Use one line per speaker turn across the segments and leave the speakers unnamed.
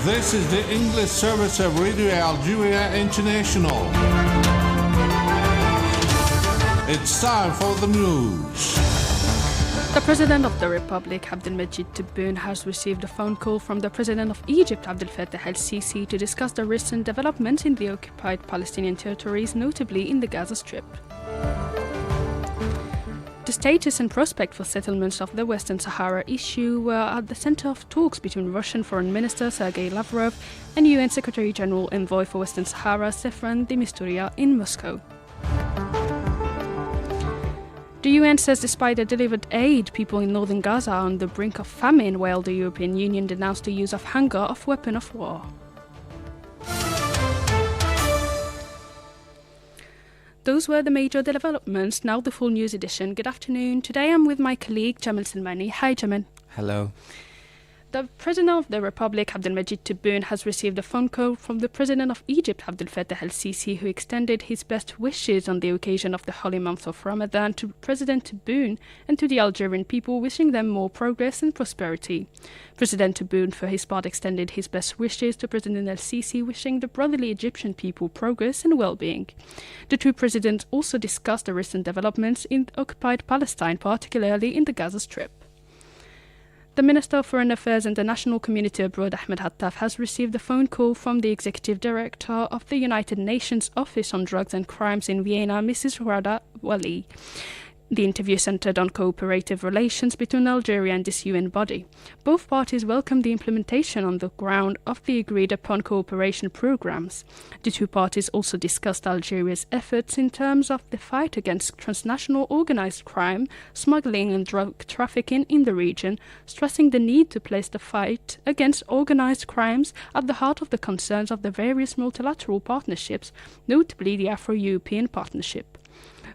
This is the English service of Radio Algeria International. It's time for the news.
The President of the Republic, Abdelmajid Tebboune, has received a phone call from the President of Egypt, Abdel Fattah el-Sisi, to discuss the recent developments in the occupied Palestinian territories, notably in the Gaza Strip. The status and prospect for settlements of the Western Sahara issue were at the center of talks between Russian Foreign Minister Sergei Lavrov and UN Secretary-General Envoy for Western Sahara, Staffan de Mistura, in Moscow. The UN says despite the delivered aid, people in northern Gaza are on the brink of famine, while the European Union denounced the use of hunger as weapon of war. Those were the major developments. Now the full news edition. Good afternoon. Today I'm with my colleague Jamal Salmani. Hi, Jamal.
Hello.
The President of the Republic, Abdelmajid Tebboune, has received a phone call from the President of Egypt, Abdel Fattah el-Sisi, who extended his best wishes on the occasion of the holy month of Ramadan to President Tebboune and to the Algerian people, wishing them more progress and prosperity. President Tebboune, for his part, extended his best wishes to President el-Sisi, wishing the brotherly Egyptian people progress and well-being. The two presidents also discussed the recent developments in occupied Palestine, particularly in the Gaza Strip. The Minister of Foreign Affairs and the National Community Abroad, Ahmed Hattaf, has received a phone call from the Executive Director of the United Nations Office on Drugs and Crimes in Vienna, Mrs. Rada Wali. The interview centered on cooperative relations between Algeria and this UN body. Both parties welcomed the implementation on the ground of the agreed-upon cooperation programs. The two parties also discussed Algeria's efforts in terms of the fight against transnational organized crime, smuggling and drug trafficking in the region, stressing the need to place the fight against organized crimes at the heart of the concerns of the various multilateral partnerships, notably the Afro-European Partnership.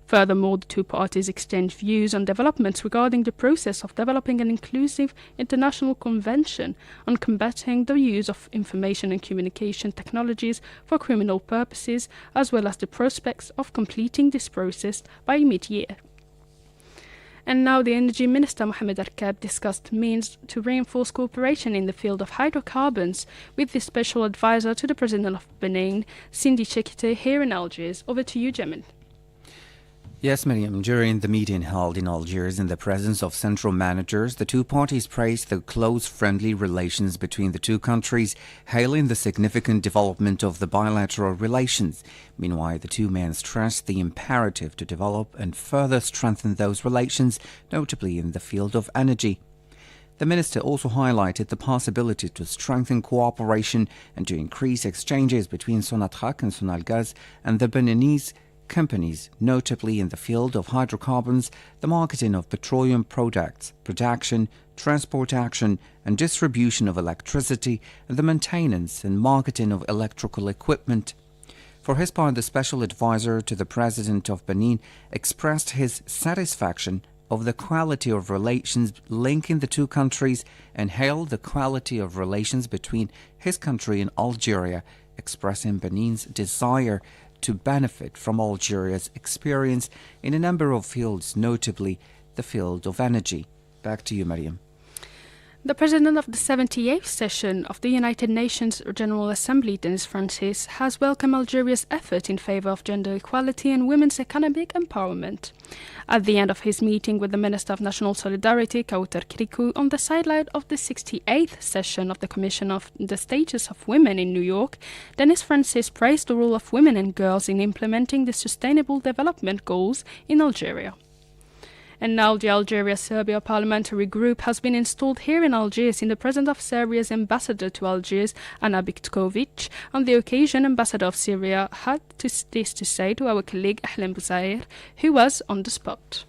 Furthermore, the two parties exchanged views on developments regarding the process of developing an inclusive international convention on combating the use of information and communication technologies for criminal purposes, as well as the prospects of completing this process by mid-year. And now the Energy Minister Mohamed Arkab discussed means to reinforce cooperation in the field of hydrocarbons with the Special Advisor to the President of Benin, Cindy Chekite, here in Algiers. Over to you, Jemen.
Yes, Miriam. During the meeting held in Algiers in the presence of central managers, the two parties praised the close, friendly relations between the two countries, hailing the significant development of the bilateral relations. Meanwhile, the two men stressed the imperative to develop and further strengthen those relations, notably in the field of energy. The minister also highlighted the possibility to strengthen cooperation and to increase exchanges between Sonatrach and Sonalgaz and the Beninese companies, notably in the field of hydrocarbons, the marketing of petroleum products, production, transportation and distribution of electricity, and the maintenance and marketing of electrical equipment. For his part, the special advisor to the President of Benin expressed his satisfaction of the quality of relations linking the two countries and hailed the quality of relations between his country and Algeria, expressing Benin's desire to benefit from Algeria's experience in a number of fields, notably the field of energy. Back to you, Mariam.
The President of the 78th session of the United Nations General Assembly, Denis Francis, has welcomed Algeria's effort in favor of gender equality and women's economic empowerment. At the end of his meeting with the Minister of National Solidarity, Kauter Krikou, on the sideline of the 68th session of the Commission of the Status of Women in New York, Denis Francis praised the role of women and girls in implementing the Sustainable Development Goals in Algeria. And now the Algeria-Serbia Parliamentary Group has been installed here in Algiers in the presence of Serbia's ambassador to Algiers, Ana Biktkovic. On the occasion, Ambassador of Syria had this to say to our colleague Ahlem Bouzair, who was on the spot.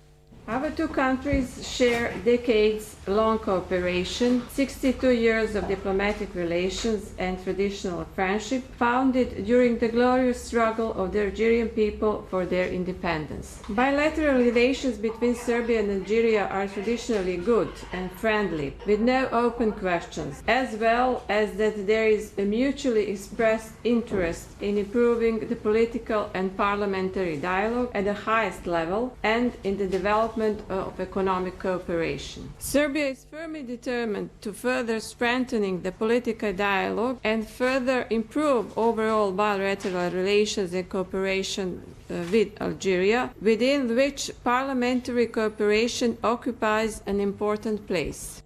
Our two countries share decades-long cooperation, 62 years of diplomatic relations and traditional friendship founded during the glorious struggle of the Algerian people for their independence. Bilateral relations between Serbia and Algeria are traditionally good and friendly, with no open questions, as well as that there is a mutually expressed interest in improving the political and parliamentary dialogue at the highest level and in the development development of economic cooperation. Serbia is firmly determined to further strengthening the political dialogue and further improve overall bilateral relations and cooperation with Algeria, within which parliamentary cooperation occupies an important place.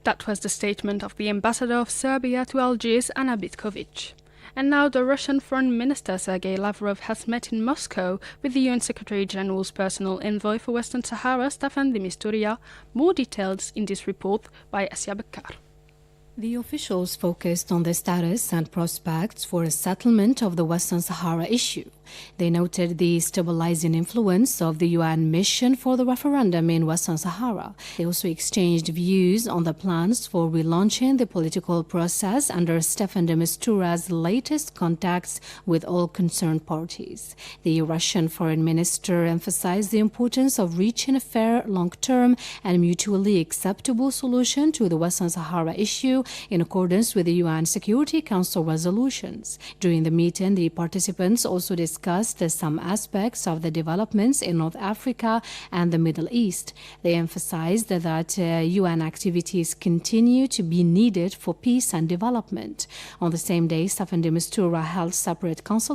That was the statement of the ambassador of Serbia to Algiers, Anna Bitkovic. And now the Russian Foreign Minister Sergei Lavrov has met in Moscow with the UN Secretary General's personal envoy for Western Sahara, Staffan de Mistura. More details in this report by Asia Bekkar.
The officials focused on the status and prospects for a settlement of the Western Sahara issue. They noted the stabilizing influence of the UN mission for the referendum in Western Sahara. They also exchanged views on the plans for relaunching the political process under Staffan de Mistura's latest contacts with all concerned parties. The Russian foreign minister emphasized the importance of reaching a fair, long-term and mutually acceptable solution to the Western Sahara issue in accordance with the UN Security Council resolutions. During the meeting, the participants also discussed some aspects of the developments in North Africa and the Middle East. They emphasized that UN activities continue to be needed for peace and development. On the same day, Staffan de Mistura held separate consultations